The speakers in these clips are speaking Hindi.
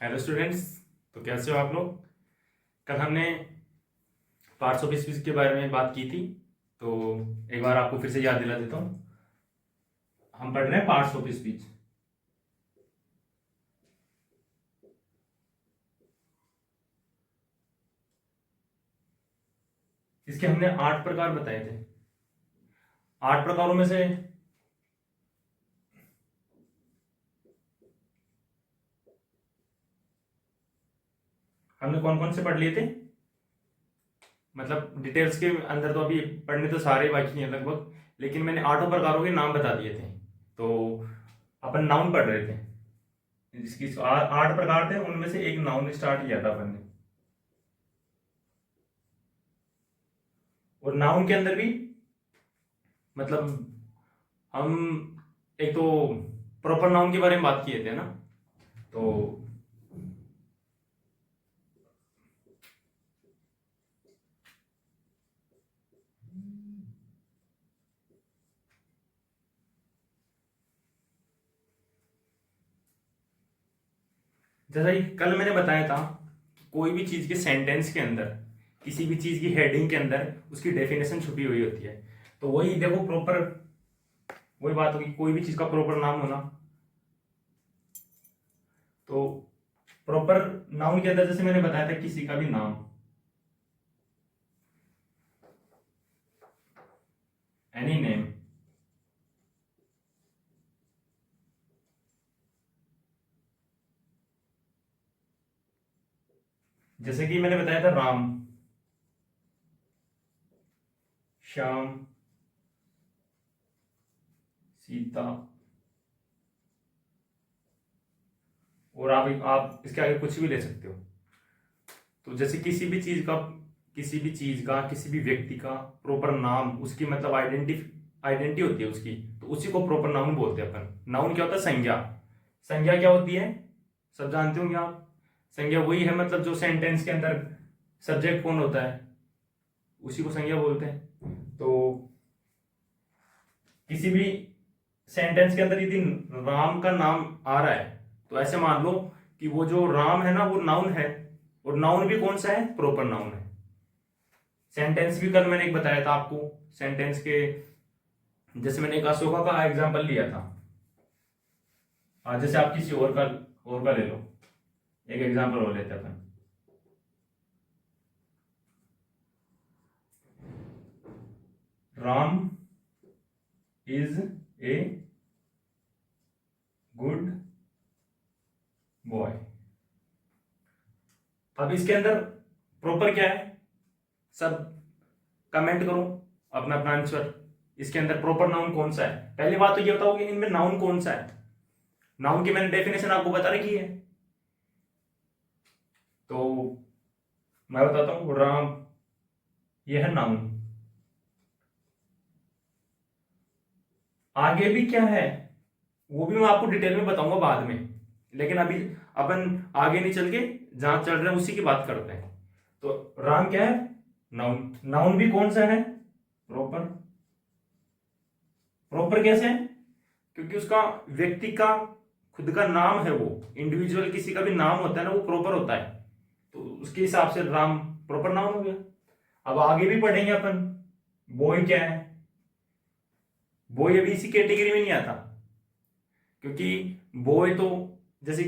Hello students. तो कैसे हो आप लोग। कल हमने पार्ट्स ऑफ स्पीच के बारे में बात की थी, तो एक बार आपको फिर से याद दिला देता हूँ। हम पढ़ रहे हैं पार्ट्स ऑफ स्पीच। इसके हमने 8 प्रकार बताए थे। 8 प्रकारों में से हमने कौन कौन से पढ़ लिए थे, मतलब डिटेल्स के अंदर तो अभी पढ़ने तो सारे बाकी हैं लगभग, लेकिन मैंने 8 प्रकारों के नाम बता दिए थे। तो अपन नाउन पढ़ रहे थे, जिसकी 8 प्रकार थे, उनमें से एक नाउन स्टार्ट किया था अपन ने। और नाउन के अंदर भी मतलब हम एक तो प्रॉपर नाउन के बारे में बात किए थे ना। तो जैसा कि कल मैंने बताया था, कोई भी चीज के सेंटेंस के अंदर, किसी भी चीज की हेडिंग के अंदर उसकी डेफिनेशन छुपी हुई होती है। तो वही देखो, प्रॉपर वही बात होगी, कोई भी चीज का प्रॉपर नाम होना। तो प्रॉपर नाउन के अंदर जैसे मैंने बताया था, किसी का भी नाम, एनी नेम, जैसे कि मैंने बताया था राम, श्याम, सीता, और आप इसके आगे कुछ भी ले सकते हो। तो जैसे किसी भी व्यक्ति का प्रॉपर नाम, उसकी मतलब आइडेंटिटी होती है उसकी, तो उसी को प्रॉपर नाउन बोलते हैं अपन। नाउन क्या होता है? संज्ञा। संज्ञा क्या होती है? सब जानते होंगे आप। संज्ञा वही है, मतलब जो सेंटेंस के अंदर सब्जेक्ट कौन होता है, उसी को संज्ञा बोलते हैं। तो किसी भी सेंटेंस के अंदर यदि राम का नाम आ रहा है, तो ऐसे मान लो कि वो जो राम है ना, वो नाउन है। और नाउन भी कौन सा है? प्रॉपर नाउन है। सेंटेंस भी कल मैंने एक बताया था आपको। सेंटेंस के जैसे मैंने एक अशोका का एग्जांपल लिया था। आज जैसे आप किसी और का ले लो, एक एग्जांपल और लेते हैं अपन। Ram is a good boy. अब इसके अंदर प्रॉपर क्या है, सब कमेंट करो अपना अपना आंसर। इसके अंदर प्रॉपर नाउन कौन सा है? पहली बात तो ये बताओ कि इनमें नाउन कौन सा है। नाउन की मैंने डेफिनेशन आपको बता रखी है। तो मैं बताता हूं, राम, यह है नाउन। आगे भी क्या है वो भी मैं आपको डिटेल में बताऊंगा बाद में, लेकिन अभी अपन आगे नहीं चल के जहां चल रहे हैं उसी की बात करते हैं। तो राम क्या है? नाउन। नाउन भी कौन सा है? प्रॉपर। प्रॉपर कैसे है? क्योंकि उसका व्यक्ति का खुद का नाम है, वो इंडिविजुअल किसी का भी नाम होता है ना, वो प्रॉपर होता है। तो उसके हिसाब से राम प्रॉपर नाउन हो गया। अब आगे भी पढ़ेंगे अपन। बॉय क्या है? बॉय अभी इसी कैटेगरी में नहीं आता, क्योंकि बॉय तो जैसे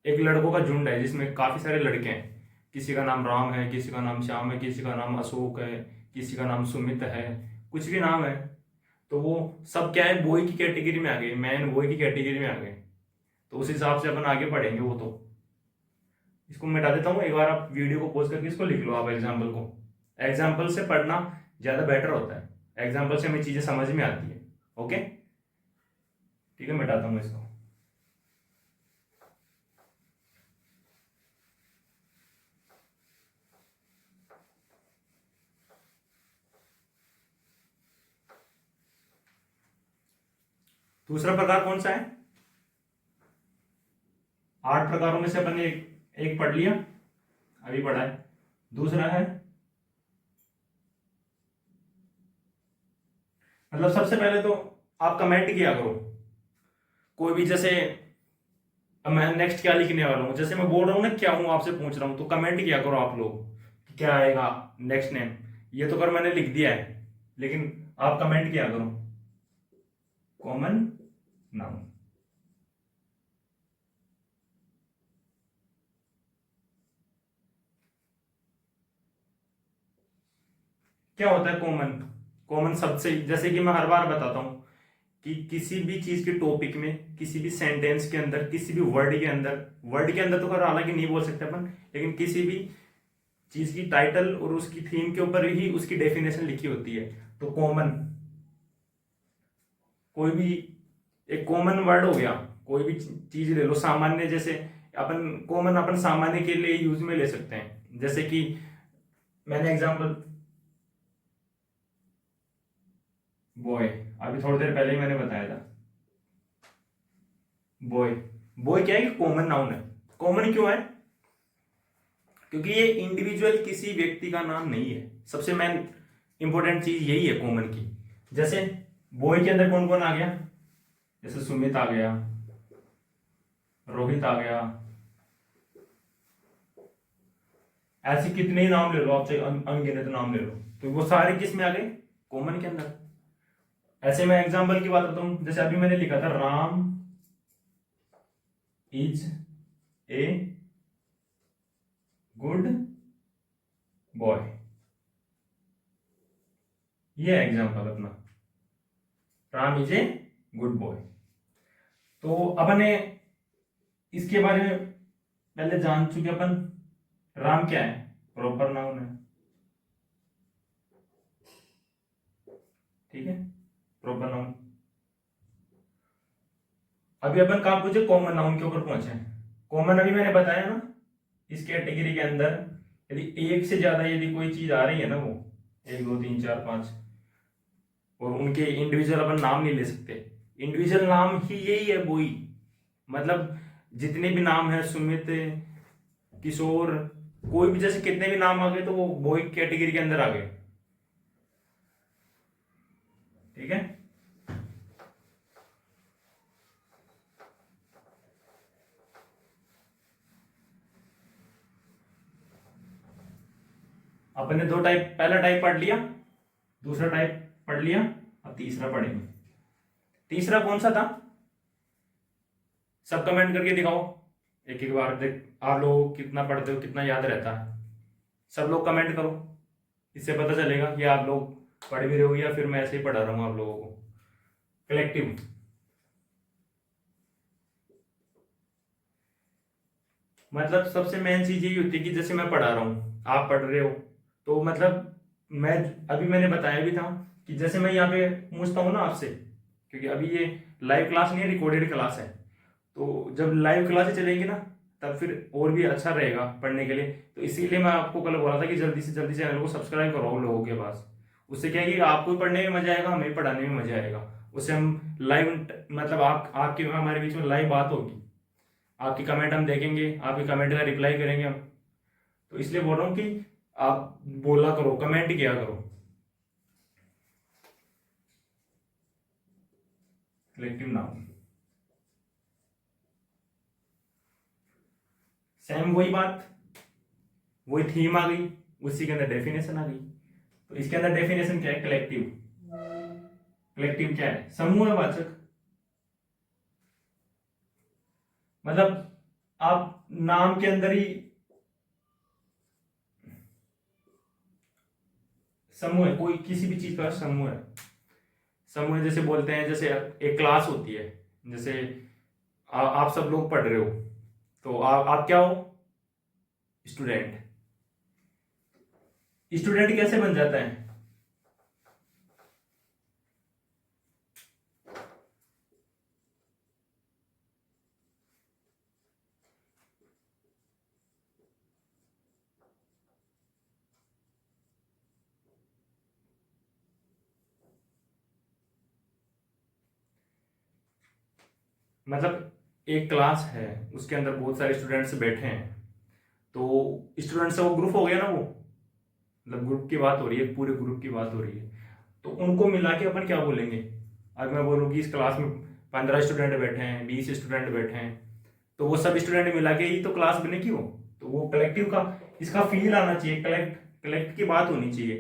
एक लड़कों का झुंड है जिसमें काफी सारे लड़के हैं। किसी का नाम राम है, किसी का नाम श्याम है, किसी का नाम अशोक है, किसी का नाम सुमित है, कुछ भी नाम है। तो वो सब क्या है? बॉय की कैटेगरी में आ गए, मैन बॉय की कैटेगरी में आ गए। तो उस हिसाब से अपन आगे पढ़ेंगे वो। तो इसको मिटा देता हूँ, एक बार आप वीडियो को पॉज करके इसको लिख लो आप एग्जाम्पल को। एग्जाम्पल से पढ़ना ज्यादा बेटर होता है, एग्जाम्पल से हमें चीजें समझ में आती है। ओके, ठीक है, मिटाता हूँ इसको। दूसरा प्रकार कौन सा है? 8 प्रकारों में से अपन ने एक पढ़ लिया, अभी पढ़ा है। दूसरा है, मतलब सबसे पहले तो आप कमेंट किया करो। कोई भी जैसे अब मैं नेक्स्ट क्या लिखने वाला हूँ, जैसे मैं बोल रहा हूँ ना क्या हूँ, आपसे पूछ रहा हूँ, तो कमेंट किया करो आप लोग कि क्या आएगा नेक्स्ट नेम। ये तो कर मैंने लिख दिया है, लेकिन आप कमेंट किया करो कॉमन नाउन। क्या होता है कॉमन? कॉमन शब्द से, जैसे कि मैं हर बार बताता हूँ कि किसी भी चीज के टॉपिक में, किसी भी सेंटेंस के अंदर, किसी भी वर्ड के अंदर, वर्ड के अंदर तो खैर हालांकि नहीं बोल सकते अपन, लेकिन किसी भी चीज की टाइटल और उसकी थीम के ऊपर ही उसकी डेफिनेशन लिखी होती है। तो कॉमन, कोई भी एक कॉमन वर्ड हो गया, कोई भी चीज ले लो, सामान्य, जैसे अपन कॉमन अपन सामान्य के लिए यूज में ले सकते हैं। जैसे कि मैंने एग्जांपल बॉय, अभी थोड़ी देर पहले ही मैंने बताया था बॉय। बॉय क्या है कि कॉमन नाउन है। कॉमन क्यों है? क्योंकि ये इंडिविजुअल किसी व्यक्ति का नाम नहीं है। सबसे मेन इंपॉर्टेंट चीज यही है कॉमन की। जैसे बॉय के अंदर कौन कौन आ गया, जैसे सुमित आ गया, रोहित आ गया, ऐसे कितने ही नाम ले लो आप, चाहे अनगिनत नाम ले लो, तो वो सारे किस में आ गए? कॉमन के अंदर। ऐसे मैं एग्जांपल की बात करता हूं, जैसे अभी मैंने लिखा था Ram is a good boy, ये एग्जांपल अपना, Ram is a good boy. तो अपन ने इसके बारे में पहले जान चुके अपन, राम क्या है? प्रॉपर नाउन है, ठीक है, प्रॉपर नाउन। अभी अपन कहां पूछे? कॉमन नाउन के ऊपर पहुंचे। कॉमन अभी मैंने बताया ना, इस कैटेगरी के अंदर यदि एक से ज्यादा यदि कोई चीज आ रही है ना, वो 1 2 3 4 5, और उनके इंडिविजुअल अपन नाम नहीं ले सकते। इंडिविजुअल नाम ही यही है बोई, मतलब जितने भी नाम है, सुमित, किशोर, कोई भी, जैसे कितने भी नाम आ गए तो वो बोई कैटेगरी के अंदर आ गए, ठीक है। अपन ने 2 टाइप, पहला टाइप पढ़ लिया, दूसरा टाइप पढ़ लिया, अब तीसरा पढ़ेंगे। तीसरा कौन सा था? सब कमेंट करके दिखाओ एक एक बार, देख आप लोग कितना पढ़ते हो, कितना याद रहता है। सब लोग कमेंट करो, इससे पता चलेगा कि आप लोग पढ़ भी रहे हो या फिर मैं ऐसे ही पढ़ा रहा हूँ आप लोगों को। कलेक्टिव, मतलब सबसे मेन चीज यही होती है कि जैसे मैं पढ़ा रहा हूँ, आप पढ़ रहे हो, तो मतलब मैं, अभी मैंने बताया भी था कि जैसे मैं यहाँ पे पूछता हूँ ना आपसे, क्योंकि अभी ये लाइव क्लास नहीं है, रिकॉर्डेड क्लास है, तो जब लाइव क्लासेस चलेंगी ना तब फिर और भी अच्छा रहेगा पढ़ने के लिए। तो इसीलिए मैं आपको कल बोला था कि जल्दी से जल्दी चैनल को सब्सक्राइब करवाओ लोगों के पास। उससे क्या है कि आपको भी पढ़ने में मजा आएगा, हमें भी पढ़ाने में मजा आएगा। उससे हम लाइव, मतलब आपकी हमारे बीच में लाइव बात होगी, आपकी कमेंट हम देखेंगे, आपकी कमेंट का रिप्लाई करेंगे हम। तो इसलिए बोल रहा हूँ कि आप बोला करो, कमेंट किया करो। कलेक्टिव नाउन, सेम वही बात, वही थीम आ गई, उसी के अंदर डेफिनेशन आ गई। तो इसके अंदर डेफिनेशन क्या है? कलेक्टिव। कलेक्टिव क्या है? समूहवाचक, मतलब आप नाम के अंदर ही समूह है, कोई किसी भी चीज का समूह है। समूह जैसे बोलते हैं, जैसे एक क्लास होती है, जैसे आप सब लोग पढ़ रहे हो, तो आप क्या हो? स्टूडेंट। स्टूडेंट कैसे बन जाता है? मतलब एक क्लास है, उसके अंदर बहुत सारे स्टूडेंट्स बैठे हैं, तो स्टूडेंट्स का वो ग्रुप हो गया ना, वो मतलब ग्रुप की बात हो रही है, पूरे ग्रुप की बात हो रही है। तो उनको मिला के अपन क्या बोलेंगे? अगर मैं बोलूँ कि इस क्लास में 15 स्टूडेंट बैठे हैं, 20 स्टूडेंट बैठे हैं, तो वो सब स्टूडेंट मिला के ही तो क्लास बनेगी वो। तो वो कलेक्टिव का इसका फील आना चाहिए, कलेक्ट कलेक्ट की बात होनी चाहिए।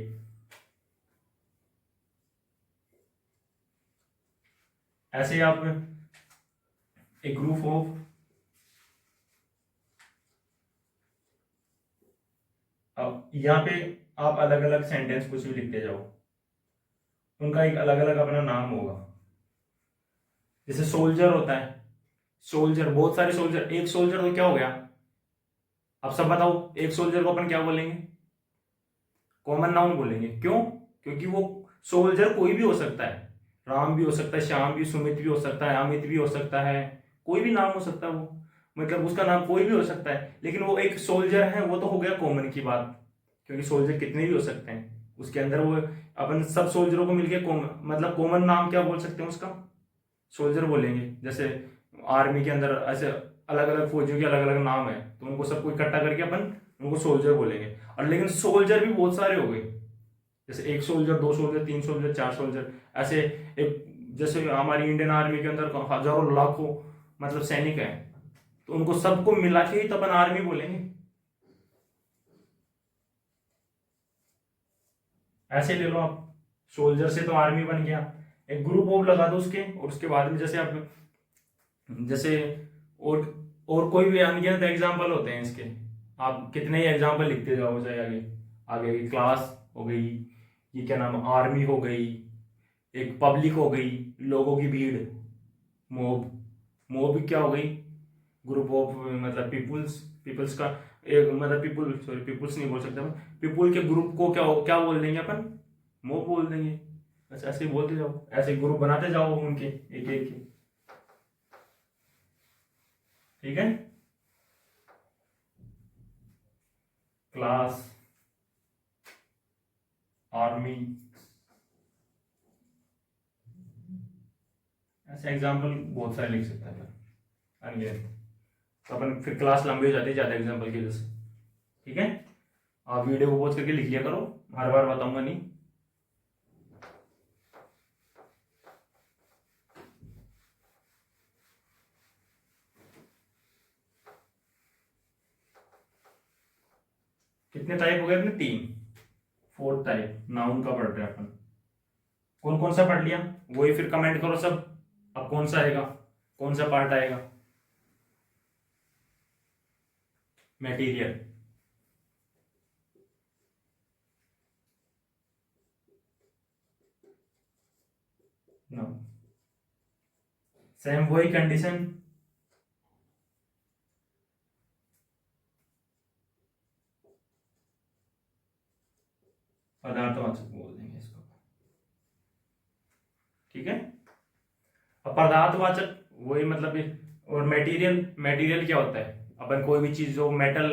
ऐसे आप एक ग्रुप ऑफ, अब यहाँ पे आप अलग अलग सेंटेंस कुछ भी लिखते जाओ, उनका एक अलग अलग अपना नाम होगा। जैसे सोल्जर होता है, सोल्जर, बहुत सारे सोल्जर, एक सोल्जर तो क्या हो गया, अब सब बताओ, एक सोल्जर को अपन क्या बोलेंगे, कॉमन नाउन बोलेंगे। क्यों? क्योंकि वो सोल्जर कोई भी हो सकता है, राम भी हो सकता है, श्याम भी, सुमित भी हो सकता है, अमित भी हो सकता है, कोई भी नाम हो सकता है वो, मतलब उसका नाम कोई भी हो सकता है, लेकिन वो एक सोल्जर है, वो तो हो गया कॉमन की बात। क्योंकि सोल्जर कितने भी हो सकते हैं, उसके अंदर वो अपन सब सोल्जरों को मिलके कॉमन, मतलब कॉमन नाम क्या बोल सकते हैं उसका, सोल्जर बोलेंगे। जैसे आर्मी के अंदर ऐसे अलग अलग फौजियों के अलग अलग नाम है, तो उनको सबको इकट्ठा करके अपन उनको सोल्जर बोलेंगे। और लेकिन सोल्जर भी बहुत सारे हो गए, जैसे एक सोल्जर, दो सोल्जर, तीन सोल्जर, चार सोल्जर, ऐसे एक, जैसे हमारी इंडियन आर्मी के अंदर हजारों लाखों मतलब सैनिक हैं, तो उनको सबको मिला के ही तो अपन आर्मी बोलेंगे। ऐसे ले लो आप, सोल्जर से तो आर्मी बन गया, एक ग्रुप ऑफ लगा दो उसके, और उसके बाद में जैसे आप, जैसे और और कोई भी अनगिनत एग्जाम्पल होते हैं इसके, आप कितने ही एग्जाम्पल लिखते जाओ, चाहे आगे आगे की क्लास हो गई, ये क्या नाम, आर्मी हो गई, एक पब्लिक हो गई, लोगों की भीड़, मोब, मोब क्या हो गई, ग्रुप ऑफ मतलब पीपुल्स, पीपल्स का एक मतलब पीपुल, सॉरी पीपुल्स नहीं बोल सकते, पीपुल के ग्रुप को क्या बोल देंगे अपन, मोब बोल देंगे। बस ऐसे ही बोलते जाओ, ऐसे ग्रुप बनाते जाओ उनके एक एक के, ठीक है। क्लास, आर्मी, ऐसे एग्जाम्पल बहुत सारे लिख सकते हैं अनगिनत। तो अपन फिर क्लास लंबी हो जाती है ज़्यादा एग्जाम्पल की वजह से, ठीक है। आप वीडियो को पॉज करके लिख लिया करो, हर बार बताऊंगा नहीं। कितने टाइप हो गए अपने, तीन, फोर्थ टाइप नाउन का पढ़ रहे हैं अपन। कौन कौन सा पढ़ लिया, वही फिर कमेंट करो सब, अब कौन सा आएगा, कौन सा पार्ट आएगा। मटेरियल, नो, सेम वही कंडीशन, पदार्थवाचक बोल देंगे इसको, ठीक है। अब पदार्थवाचक वही मतलब और मटेरियल, मटेरियल क्या होता है, अपन कोई भी चीज जो मेटल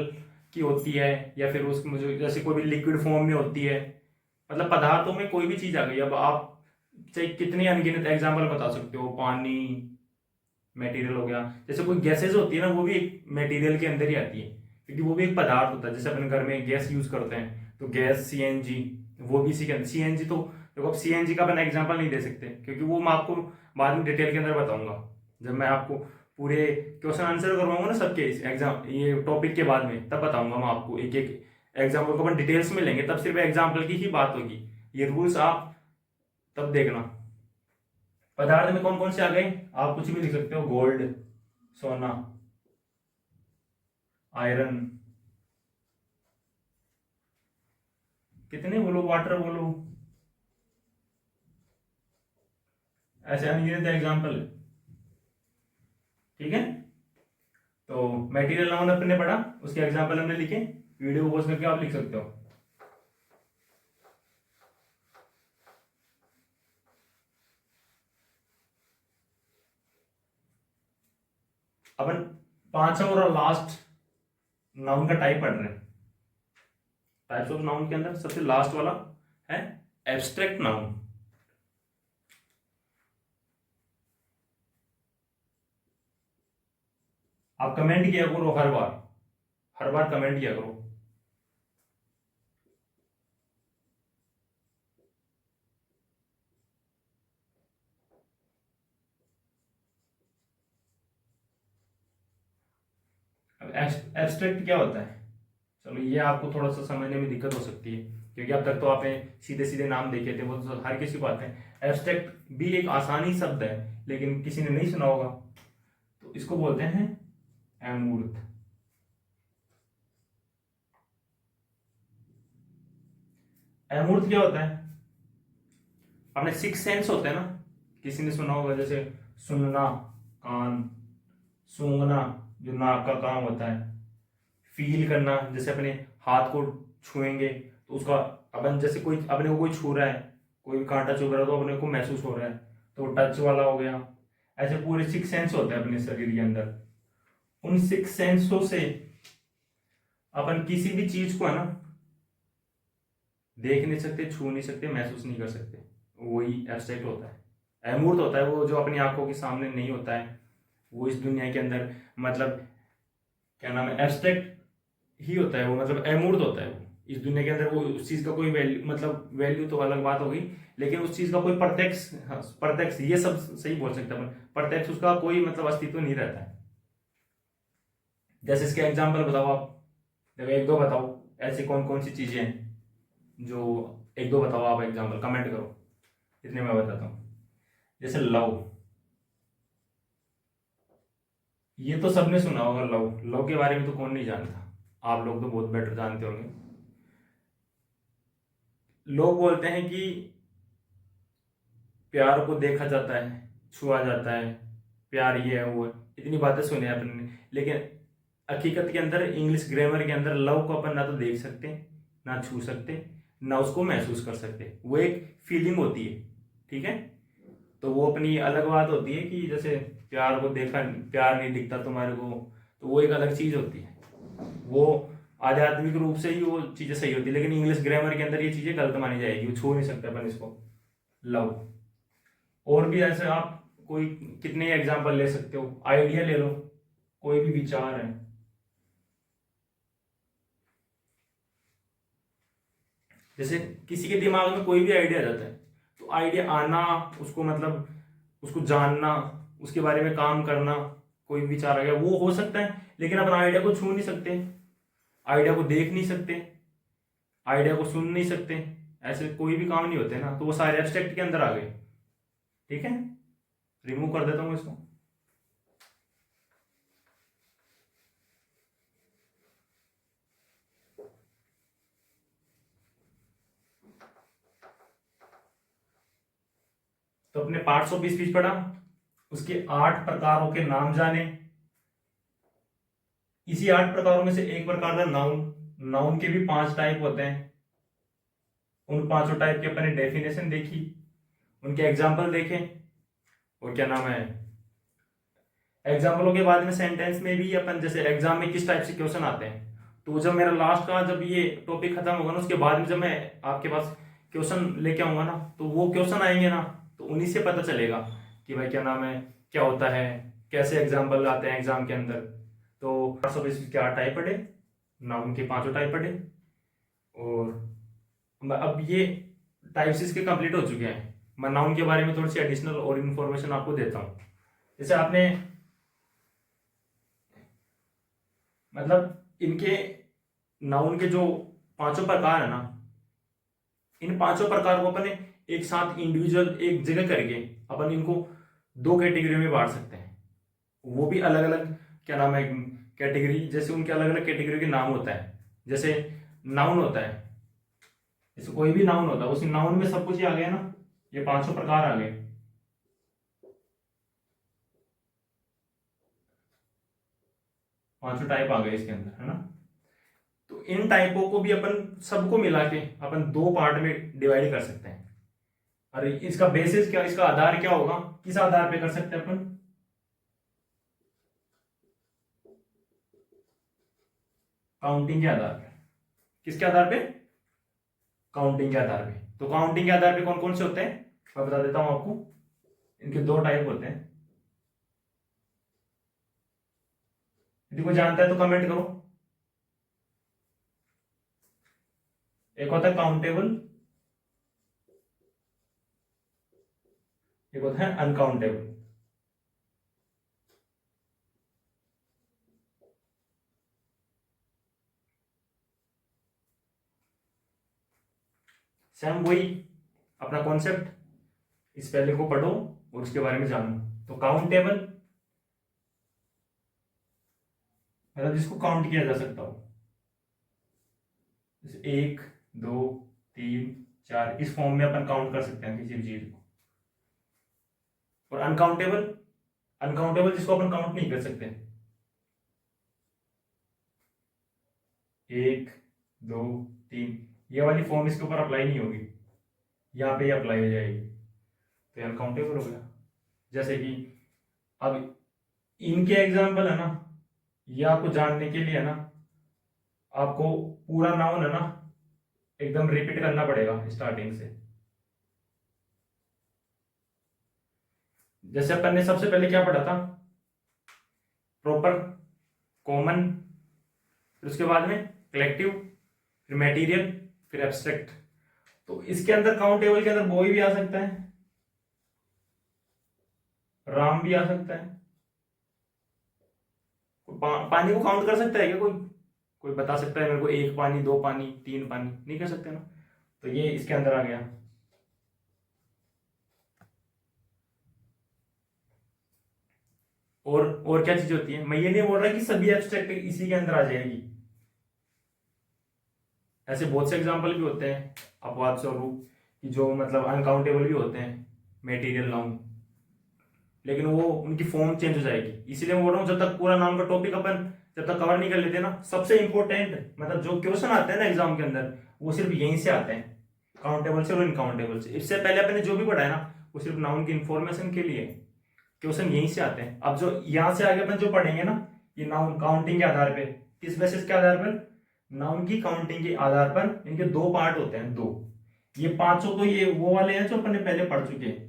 की होती है, या फिर उसमें जो जैसे कोई भी लिक्विड फॉर्म में होती है, मतलब पदार्थों में कोई भी चीज आ गई। अब आप चाहे कितनी अनगिनत एग्जाम्पल बता सकते हो, पानी मटेरियल हो गया, जैसे कोई गैसेज होती है ना, वो भी एक मटेरियल के अंदर ही आती है, क्योंकि वो भी एक पदार्थ होता है। जैसे अपन घर में गैस यूज करते हैं, तो गैस सीएनजी, वो भी इसी के अंदर, सीएनजी तो देखो, अब सीएनजी का अपन एग्जाम्पल नहीं दे सकते, क्योंकि वो मैं आपको बाद में डिटेल के अंदर बताऊंगा, जब मैं आपको पूरे क्वेश्चन आंसर करवाऊंगा ना सबके इस एग्जाम ये टॉपिक के बाद में, तब बताऊंगा मैं आपको एक एक एग्जाम्पल को अपन डिटेल्स में लेंगे, तब सिर्फ एग्जाम्पल की ही बात होगी। ये रूल्स आप तब देखना। पदार्थ में कौन कौन से आ गए, आप कुछ भी लिख सकते हो, गोल्ड, सोना, आयरन, कितने बोलो, वाटर बोलो, ऐसे अनगिनत एग्जाम्पल है, ठीक है। तो मटेरियल नाउन अपने पढ़ा, उसके एग्जाम्पल हमने लिखे, वीडियो को पॉज करके आप लिख सकते हो। अपन पांचवा और लास्ट नाउन का टाइप पढ़ रहे हैं। टाइप्स ऑफ नाउन के अंदर सबसे लास्ट वाला है एब्स्ट्रैक्ट नाउन। आप कमेंट किया करो हर बार कमेंट किया करो। एब्स्ट्रैक्ट क्या होता है? चलो ये आपको थोड़ा सा समझने में दिक्कत हो सकती है, क्योंकि अब तक तो आपने सीधे सीधे नाम देखे थे, वो तो हर किसी को आते हैं। एब्स्ट्रैक्ट भी एक आसानी शब्द है, लेकिन किसी ने नहीं सुना होगा, तो इसको बोलते हैं अमूर्त। अमूर्त क्या होता है? अपने सिक्स सेंस होते हैं ना, किसी ने सुना होगा, जैसे सुनना कान, सूंघना जो नाक का काम होता है, फील करना जैसे अपने हाथ को छुएंगे तो उसका, अपन जैसे कोई अपने को कोई छू रहा है, कोई भी कांटा चुभ रहा है तो अपने को महसूस हो रहा है, तो टच वाला हो गया। ऐसे पूरे सिक्स सेंस होते हैं अपने शरीर के अंदर। उन सिक्स सेंसों से अपन किसी भी चीज को है ना देख नहीं सकते, छू नहीं सकते, महसूस नहीं कर सकते, वही एब्स्ट्रैक्ट होता है। अमूर्त होता है वो जो अपनी आंखों के सामने नहीं होता है, वो इस दुनिया के अंदर, मतलब क्या नाम है, एब्स्ट्रैक्ट ही होता है वो, मतलब अमूर्त होता है वो इस दुनिया के अंदर। वो उस चीज का कोई वैल्यू, मतलब वैल्यू तो अलग बात होगी, लेकिन उस चीज का कोई प्रत्यक्ष, हाँ, प्रत्यक्ष ये सब सही बोल सकते हैं अपन, प्रत्यक्ष उसका कोई मतलब अस्तित्व नहीं रहता है। जैसे इसके एग्जाम्पल बताओ आप, देखो एक दो बताओ, ऐसी कौन कौन सी चीजें हैं जो, एक दो बताओ आप एग्जाम्पल, कमेंट करो, इतने मैं बताता हूँ। जैसे लव, ये तो सबने सुना होगा, लव, लव के बारे में तो कौन नहीं जानता, आप लोग तो बहुत बेटर जानते होंगे। लोग बोलते हैं कि प्यार को देखा जाता है, छुआ जाता है, प्यार ये है वो है, इतनी बातें सुनी है अपन ने, लेकिन हकीकत के अंदर इंग्लिश ग्रामर के अंदर लव को अपन ना तो देख सकते, ना छू सकते, ना उसको महसूस कर सकते, वो एक फीलिंग होती है, ठीक है। तो वो अपनी अलग बात होती है कि जैसे प्यार को देखा, प्यार नहीं दिखता तुम्हारे को, तो वो एक अलग चीज होती है, वो आध्यात्मिक रूप से ही वो चीजें सही होती है, लेकिन इंग्लिश ग्रामर के अंदर ये चीजें गलत मानी जाएगी, वो छू नहीं सकते अपन इसको, लव। और भी ऐसे आप कोई कितने एग्जाम्पल ले सकते हो, आइडिया ले लो, कोई भी विचार है, जैसे किसी के दिमाग में कोई भी आइडिया जाता है, तो आइडिया आना, उसको मतलब उसको जानना, उसके बारे में काम करना, कोई विचार आ गया वो हो सकता है, लेकिन अपन आइडिया को छू नहीं सकते, आइडिया को देख नहीं सकते, आइडिया को सुन नहीं सकते, ऐसे कोई भी काम नहीं होते ना, तो वो सारे एब्स्ट्रैक्ट के अंदर आ गए, ठीक है। रिमूव कर देता हूँ इसको। तो अपने पार्ट्स ऑफ स्पीच पढ़ा, उसके 8 प्रकारों के नाम जाने, इसी 8 प्रकारों में से एक प्रकार था नाउन, नाउन के भी 5 टाइप होते हैं, उन पांचों टाइप की अपने डेफिनेशन देखी, उनके एग्जाम्पल देखे, और क्या नाम है, एग्जाम्पलों के बाद में सेंटेंस में भी अपन, जैसे एग्जाम में किस टाइप से क्वेश्चन आते हैं, तो जब मेरा लास्ट का जब ये टॉपिक खत्म होगा ना, उसके बाद में जब मैं आपके पास क्वेश्चन लेके आऊंगा ना, तो वो क्वेश्चन आएंगे ना, तो उन्हीं से पता चलेगा कि भाई क्या नाम है, क्या होता है, कैसे एग्जाम्पल आते हैं एग्जाम के अंदर। तो पार्ट्स ऑफ स्पीच के 8 टाइप पढ़े, नाउन के 5 टाइप पढ़े, और अब ये टाइप्स इसके कंप्लीट हो चुके हैं। मैं नाउन के बारे में थोड़ी सी एडिशनल और इन्फॉर्मेशन आपको देता हूँ। जैसे आपने, मतलब इनके नाउन के जो पांचों प्रकार है ना, इन पांचों प्रकार को अपन एक साथ इंडिविजुअल एक जगह करके अपन इनको 2 कैटेगरी में बांट सकते हैं, वो भी अलग अलग क्या नाम है कैटेगरी, जैसे उनके अलग अलग कैटेगरी के नाम होता है। जैसे नाउन होता है, जैसे कोई भी नाउन होता है, उस नाउन में सब कुछ ही आ गया ना, ये पांचों प्रकार आ गए, पांचों टाइप आ गए इसके अंदर, है ना। तो इन टाइपों को भी अपन सबको मिला के अपन 2 पार्ट में डिवाइड कर सकते हैं। अरे इसका बेसिस क्या, इसका आधार क्या होगा, किस आधार पे कर सकते हैं अपन, काउंटिंग के आधार पे। किसके आधार पे, काउंटिंग के आधार पे। तो काउंटिंग के आधार पे कौन कौन से होते हैं, मैं बता देता हूं आपको, इनके 2 टाइप होते हैं, यदि कोई जानता है तो कमेंट करो। एक होता है काउंटेबल, एक होता है अनकाउंटेबल। सेम वही अपना कॉन्सेप्ट, इस पहले को पढ़ो और उसके बारे में जानो। तो काउंटेबल मतलब जिसको काउंट किया जा सकता हो, जैसे 1 2 3 4, इस फॉर्म में अपन काउंट कर सकते हैं किसी भी चीज को। और अनकाउंटेबल, अनकाउंटेबल जिसको अपन काउंट नहीं कर सकते, 1 2 3, ये वाली फॉर्म इसके ऊपर अप्लाई नहीं होगी, यहाँ पे अप्लाई हो जाएगी, तो अनकाउंटेबल हो गया। जैसे कि अब इनके एग्जाम्पल है ना, ये आपको जानने के लिए है ना, आपको पूरा नाउन है ना एकदम रिपीट करना पड़ेगा स्टार्टिंग से। जैसे अपन ने सबसे पहले क्या पढ़ा था, प्रॉपर, कॉमन, फिर उसके बाद में कलेक्टिव, फिर मटेरियल, फिर एब्स्ट्रैक्ट। तो इसके अंदर काउंटेबल के अंदर बॉय भी आ सकता है, राम भी आ सकता है। पानी को काउंट कर सकता है क्या कोई? कोई बता सकता है मेरे को 1 पानी 2 पानी 3 पानी? नहीं कर सकते ना, तो ये इसके अंदर आ गया। और क्या चीज होती है, मैं ये नहीं बोल रहा कि सभी एब्स्ट्रैक्ट इसी के अंदर आ जाएगी, ऐसे बहुत से एग्जांपल भी होते हैं अपवाद स्वरूप कि जो मतलब अनकाउंटेबल भी होते हैं मटेरियल नाउन, लेकिन वो उनकी फॉर्म चेंज हो जाएगी। इसीलिए मैं बोल रहा हूँ जब तक पूरा नाम का टॉपिक अपन जब तक कवर नहीं कर लेते ना, सबसे इंपॉर्टेंट मतलब जो क्वेश्चन आते हैं ना एग्जाम के अंदर, वो सिर्फ यहीं से आते हैं, काउंटेबल से और इनकाउंटेबल से। इससे पहले अपने जो भी पढ़ा है ना वो सिर्फ नाउन की इंफॉर्मेशन के लिए, क्वेश्चन यहीं से आते हैं। अब जो यहाँ से आगे अपन जो पढ़ेंगे ना, ये नाउन काउंटिंग के आधार पे, किस बेसिस के आधार पर, नाउन की काउंटिंग के आधार पर। इनके 2 पार्ट होते हैं, 2, ये पांचों तो ये वो वाले हैं जो अपन ने पहले पढ़ चुके हैं,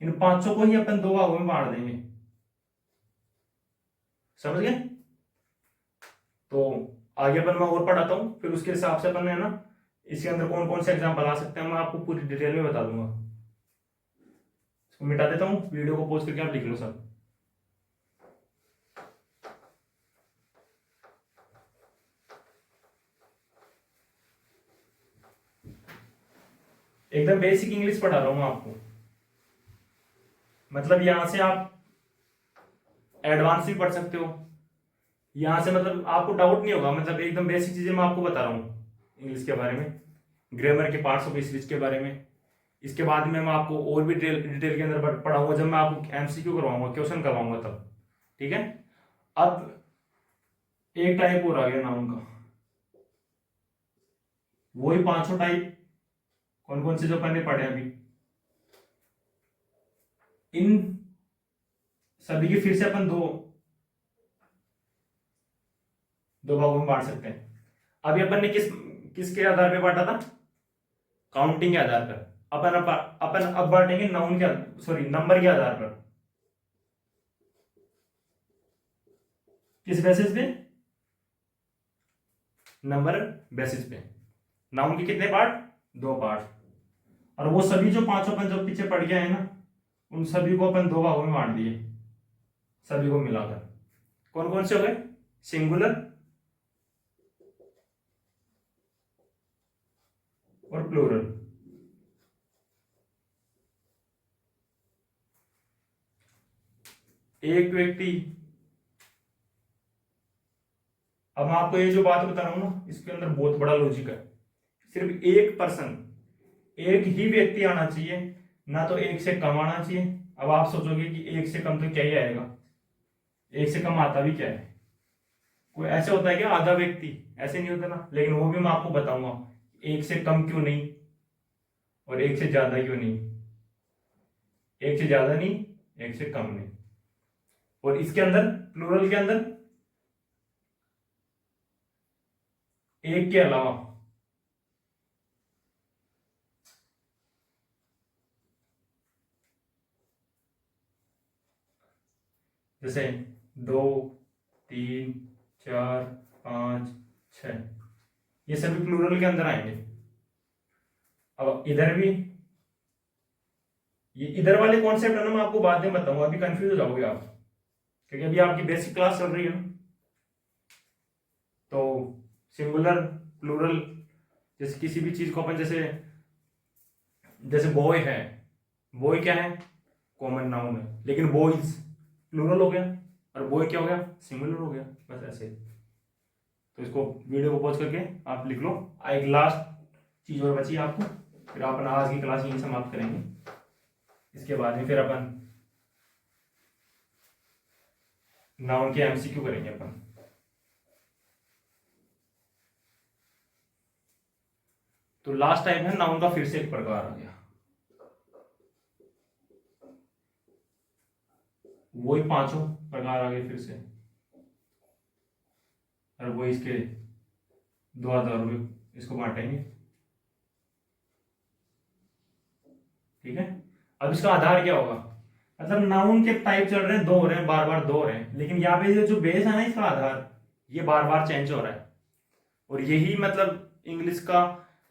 इन पांचों को ही अपन 2 भागों में बांट देंगे, समझ गए? तो आगे अपन मैं और पढ़ाता हूँ, फिर उसके हिसाब से अपन है ना इसके अंदर कौन कौन से एग्जाम्पल आ सकते हैं मैं आपको पूरी डिटेल में बता दूंगा। इसको मिटा देता हूँ, वीडियो को पॉज करके आप लिख लो सब। एकदम बेसिक इंग्लिश पढ़ा रहा हूँ आपको, मतलब यहां से आप एडवांस भी पढ़ सकते हो, यहां से मतलब आपको डाउट नहीं होगा, मतलब एकदम बेसिक चीजें मैं आपको बता रहा हूँ इंग्लिश के बारे में, ग्रामर के पार्ट्स ऑफ स्पीच के बारे में। इसके बाद में मैं आपको और भी डिटेल के अंदर पढ़ाऊंगा जब मैं आपको एमसीक्यू करवाऊंगा, क्वेश्चन करवाऊंगा तब, ठीक है? अब एक टाइप और आ गया नाउन का, वही पांचों टाइप कौन कौन से जो अपन ने पढ़े अभी, इन सभी की फिर से अपन दो भागों में बांट सकते हैं। अभी अपन ने किसके आधार पे बांटा था, काउंटिंग के आधार पर। अपन अब बांटेंगे नाउन के, सॉरी, नंबर के आधार पर। किस बेसिस पे, नंबर बेसिस पे। नाउन के कितने पार्ट, 2 पार्ट, और वो सभी जो पांचों अपन जो पीछे पड़ गए हैं ना, उन सभी को अपन 2 भागों में बांट दिए, सभी को मिलाकर। कौन कौन से हो गए, सिंगुलर और प्लूरल। एक व्यक्ति, अब मैं आपको ये जो बात बता रहा हूं ना, इसके अंदर बहुत बड़ा लॉजिक है। सिर्फ एक पर्सन, एक ही व्यक्ति आना चाहिए, ना तो एक से कम आना चाहिए। अब आप सोचोगे कि एक से कम तो क्या ही आएगा, एक से कम आता भी क्या है, कोई ऐसे होता है क्या आधा व्यक्ति, ऐसे नहीं होता ना, लेकिन वो भी मैं आपको बताऊंगा एक से कम क्यों नहीं और एक से ज्यादा क्यों नहीं, एक से ज्यादा नहीं, एक से कम नहीं। और इसके अंदर प्लूरल के अंदर एक के अलावा जैसे 2 3 4 5 6, ये सभी प्लूरल के अंदर आएंगे। अब इधर भी ये इधर वाले कॉन्सेप्ट है ना, मैं आपको बाद में बताऊंगा, अभी कंफ्यूज हो जाओगे आप, क्योंकि अभी आपकी बेसिक क्लास चल रही है ना। तो सिंगुलर, प्लूरल, जैसे किसी भी चीज को अपन जैसे जैसे बॉय है, बॉय क्या है, कॉमन नाउन है, लेकिन बॉयज प्लूरल हो गया और बॉय क्या हो गया, सिंगुलर हो गया, बस ऐसे। तो इसको वीडियो को पॉज करके आप लिख लो। एक लास्ट चीज और बची आपको, फिर अपन आज की क्लास यहीं समाप्त करेंगे। इसके बाद में फिर अपन नाउन के एमसीक्यू करेंगे अपन। तो लास्ट टाइम है नाउन का फिर से एक प्रकार आ गया, वही पांचों प्रकार आ गए फिर से, और वो इसके दो आधार में इसको बांटेंगे। ठीक है, अब इसका आधार क्या होगा, मतलब नाउन के टाइप चल रहे हैं, दो हो रहे हैं, बार बार दो हो रहे हैं, लेकिन यहाँ पे जो बेस है ना इसका आधार, ये बार बार चेंज हो रहा है। और यही मतलब इंग्लिश का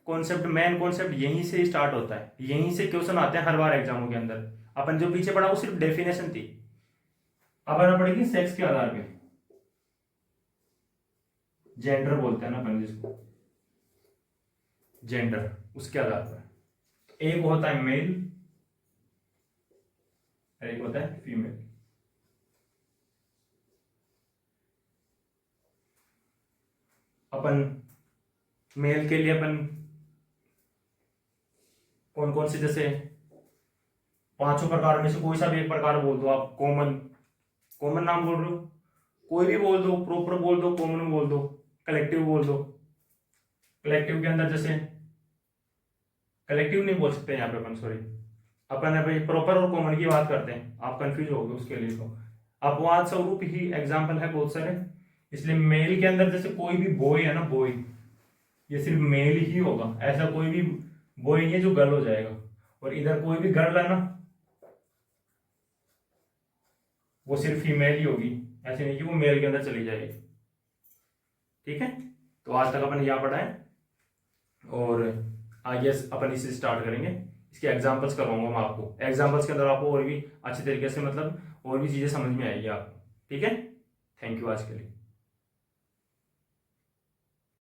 कॉन्सेप्ट, मेन कॉन्सेप्ट यहीं से स्टार्ट होता है, यहीं से क्वेश्चन आते हैं हर बार एग्जामों के अंदर। अपन जो पीछे पढ़ा वो सिर्फ डेफिनेशन थी, अब आना पड़ेगी सेक्स के आधार पे, जेंडर बोलते हैं ना अपन जिसको, जेंडर, उसके आधार पर एक होता है मेल, एक होता है फीमेल। अपन मेल के लिए अपन कौन कौन से, जैसे पांचों प्रकार में से कोई सा भी एक प्रकार बोल दो आप, कॉमन, कॉमन नाम बोल रहे हो, कोई भी बोल दो, प्रॉपर बोल दो, कॉमन बोल दो, कलेक्टिव बोल दो। कलेक्टिव के अंदर जैसे, कलेक्टिव नहीं बोल सकते यहाँ पे अपन, सॉरी, अपन अभी प्रॉपर और कॉमन की बात करते हैं, आप कंफ्यूज हो गए उसके लिए। तो अपवाद स्वरूप ही एग्जाम्पल है बहुत सारे, इसलिए मेल के अंदर जैसे कोई भी बॉय है ना, बॉय ये सिर्फ मेल ही होगा, ऐसा कोई भी बॉय नहीं है जो गर्ल हो जाएगा। और इधर कोई भी गर्ल है ना, वो सिर्फ फीमेल ही होगी, ऐसे नहीं कि वो मेल के अंदर चली जाएगी। ठीक है, तो आज तक अपन यहाँ पढ़ा है, और आगे अपन इसे स्टार्ट करेंगे। इसके एग्जांपल्स करवाऊंगा मैं आपको, एग्जांपल्स के अंदर आपको और भी अच्छी तरीके से मतलब और भी चीजें समझ में आएगी आपको। ठीक है, थैंक यू आज के लिए।